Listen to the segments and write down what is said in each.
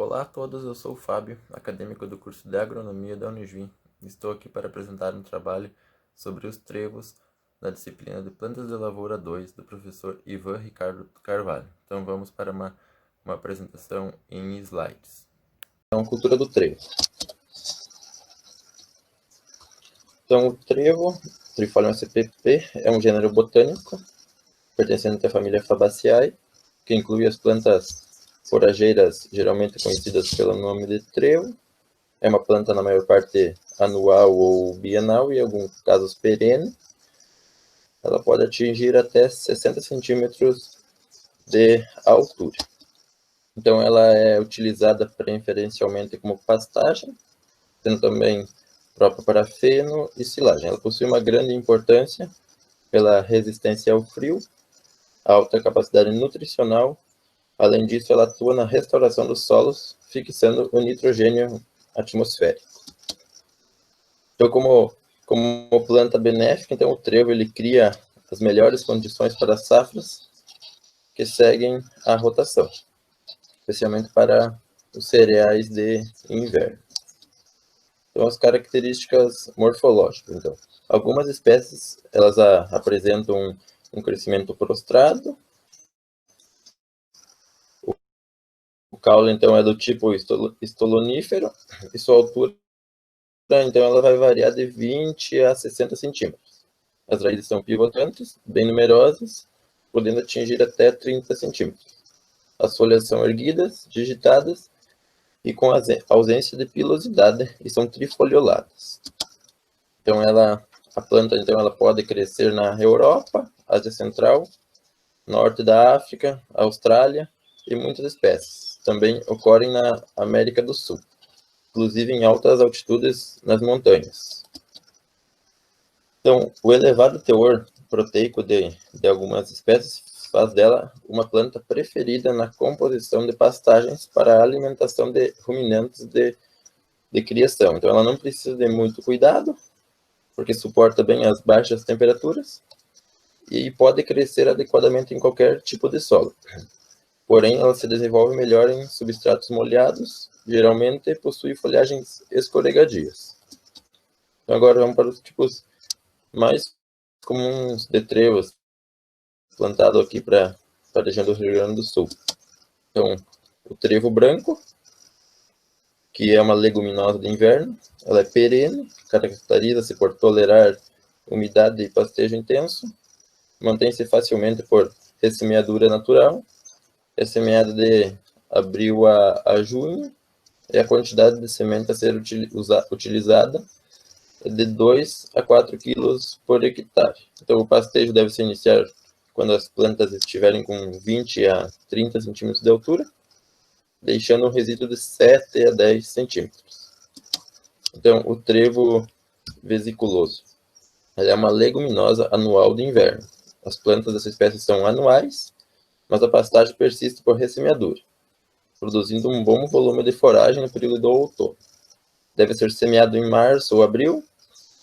Olá a todos, eu sou o Fábio, acadêmico do curso de Agronomia da Unijuí. Estou aqui para apresentar um trabalho sobre os trevos da disciplina de Plantas de Lavoura 2, do professor Ivan Ricardo Carvalho. Então vamos para uma apresentação em slides. Então, cultura do trevo. Então, o trevo, Trifolium spp, é um gênero botânico pertencente à família Fabaceae, que inclui as plantas forrageiras, geralmente conhecidas pelo nome de trevo. É uma planta, na maior parte, anual ou bienal, e em alguns casos perene. Ela pode atingir até 60 centímetros de altura. Então, ela é utilizada preferencialmente como pastagem, sendo também própria para feno e silagem. Ela possui uma grande importância pela resistência ao frio, alta capacidade nutricional. Além disso, ela atua na restauração dos solos, fixando o nitrogênio atmosférico. Então, como planta benéfica, então o trevo ele cria as melhores condições para as safras que seguem a rotação, especialmente para os cereais de inverno. Então, as características morfológicas. Então, algumas espécies elas apresentam um crescimento prostrado. O caule, então, é do tipo estolonífero, e sua altura, então, ela vai variar de 20 a 60 centímetros. As raízes são pivotantes, bem numerosas, podendo atingir até 30 centímetros. As folhas são erguidas, digitadas e com ausência de pilosidade e são trifolioladas. Então, a planta então, ela pode crescer na Europa, Ásia Central, Norte da África, Austrália e muitas espécies. Também ocorrem na América do Sul, inclusive em altas altitudes nas montanhas. Então, o elevado teor proteico de algumas espécies faz dela uma planta preferida na composição de pastagens para a alimentação de ruminantes de criação. Então, ela não precisa de muito cuidado, porque suporta bem as baixas temperaturas e pode crescer adequadamente em qualquer tipo de solo. Porém, ela se desenvolve melhor em substratos molhados, geralmente possui folhagens escorregadias. Então, agora vamos para os tipos mais comuns de trevos plantado aqui para a região do Rio Grande do Sul. Então, o trevo branco, que é uma leguminosa de inverno, ela é perene, caracteriza-se por tolerar umidade e pastejo intenso, mantém-se facilmente por ressemeadura natural, é semeada de abril a junho, e a quantidade de semente a ser utilizada é de 2 a 4 quilos por hectare. Então, o pastejo deve se iniciar quando as plantas estiverem com 20 a 30 centímetros de altura, deixando um resíduo de 7 a 10 centímetros. Então, o trevo vesiculoso. Ela é uma leguminosa anual de inverno. As plantas dessa espécie são anuais, mas a pastagem persiste por ressemeadura, produzindo um bom volume de foragem no período do outono. Deve ser semeado em março ou abril,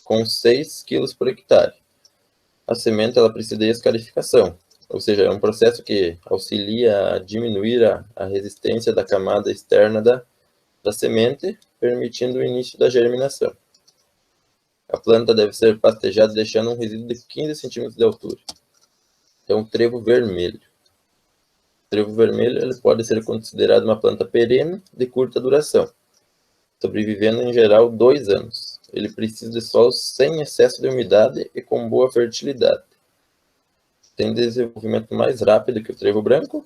com 6 kg por hectare. A semente ela precisa de escarificação, ou seja, é um processo que auxilia a diminuir a resistência da camada externa da semente, permitindo o início da germinação. A planta deve ser pastejada deixando um resíduo de 15 centímetros de altura. É um trevo vermelho. O trevo vermelho ele pode ser considerado uma planta perene de curta duração, sobrevivendo em geral 2 anos. Ele precisa de solos sem excesso de umidade e com boa fertilidade. Tem desenvolvimento mais rápido que o trevo branco.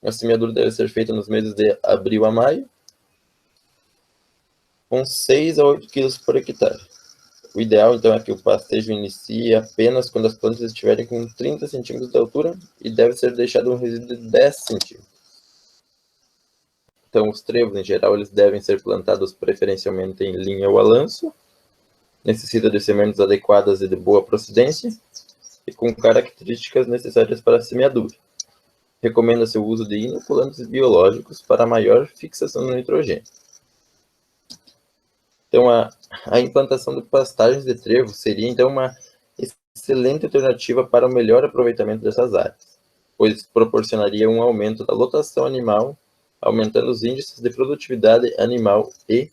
A semeadura deve ser feita nos meses de abril a maio, com 6 a 8 kg por hectare. O ideal, então, é que o pastejo inicie apenas quando as plantas estiverem com 30 centímetros de altura e deve ser deixado um resíduo de 10 centímetros. Então, os trevos, em geral, eles devem ser plantados preferencialmente em linha ou a lanço, necessita de sementes adequadas e de boa procedência, e com características necessárias para a semeadura. Recomenda-se o uso de inoculantes biológicos para maior fixação do nitrogênio. Então, a implantação de pastagens de trevo seria, então, uma excelente alternativa para o melhor aproveitamento dessas áreas, pois proporcionaria um aumento da lotação animal, aumentando os índices de produtividade animal e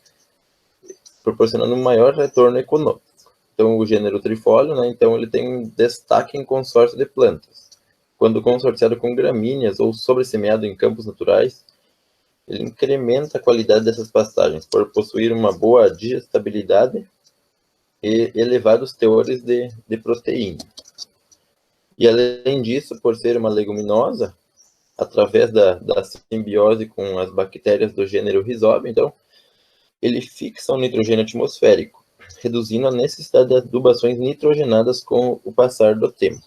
proporcionando um maior retorno econômico. Então, o gênero trifólio, né, então ele tem um destaque em consórcio de plantas. Quando consorciado com gramíneas ou sobressemeado em campos naturais, ele incrementa a qualidade dessas pastagens por possuir uma boa digestibilidade e elevados teores de proteína. E além disso, por ser uma leguminosa, através da simbiose com as bactérias do gênero Rhizobia, então, ele fixa o nitrogênio atmosférico, reduzindo a necessidade de adubações nitrogenadas com o passar do tempo.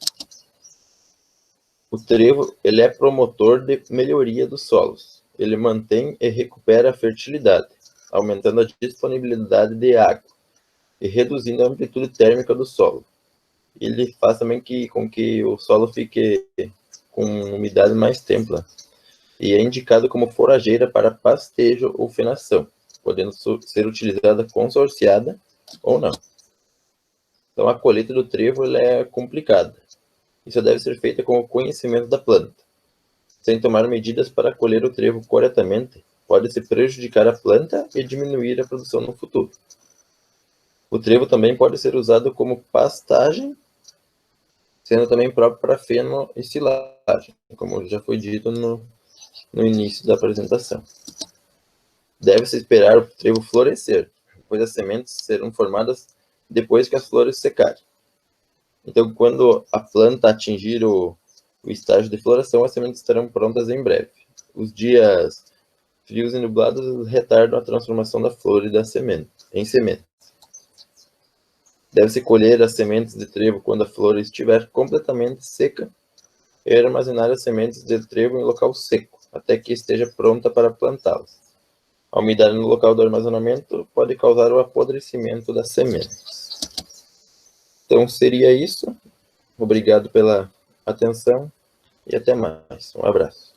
O trevo ele é promotor de melhoria dos solos. Ele mantém e recupera a fertilidade, aumentando a disponibilidade de água e reduzindo a amplitude térmica do solo. Ele faz também com que o solo fique com umidade mais tempo, e é indicado como forageira para pastejo ou fenação, podendo ser utilizada consorciada ou não. Então, a colheita do trevo é complicada. Isso deve ser feita com o conhecimento da planta. Sem tomar medidas para colher o trevo corretamente, pode-se prejudicar a planta e diminuir a produção no futuro. O trevo também pode ser usado como pastagem, sendo também próprio para feno e silagem, como já foi dito no início da apresentação. Deve-se esperar o trevo florescer, pois as sementes serão formadas depois que as flores secarem. Então, quando a planta atingir o estágio de floração, as sementes estarão prontas em breve. Os dias frios e nublados retardam a transformação da flor e da semente em sementes. Deve-se colher as sementes de trevo quando a flor estiver completamente seca e armazenar as sementes de trevo em local seco, até que esteja pronta para plantá-las. A umidade no local do armazenamento pode causar o apodrecimento das sementes. Então, seria isso. Obrigado pela atenção e até mais. Um abraço.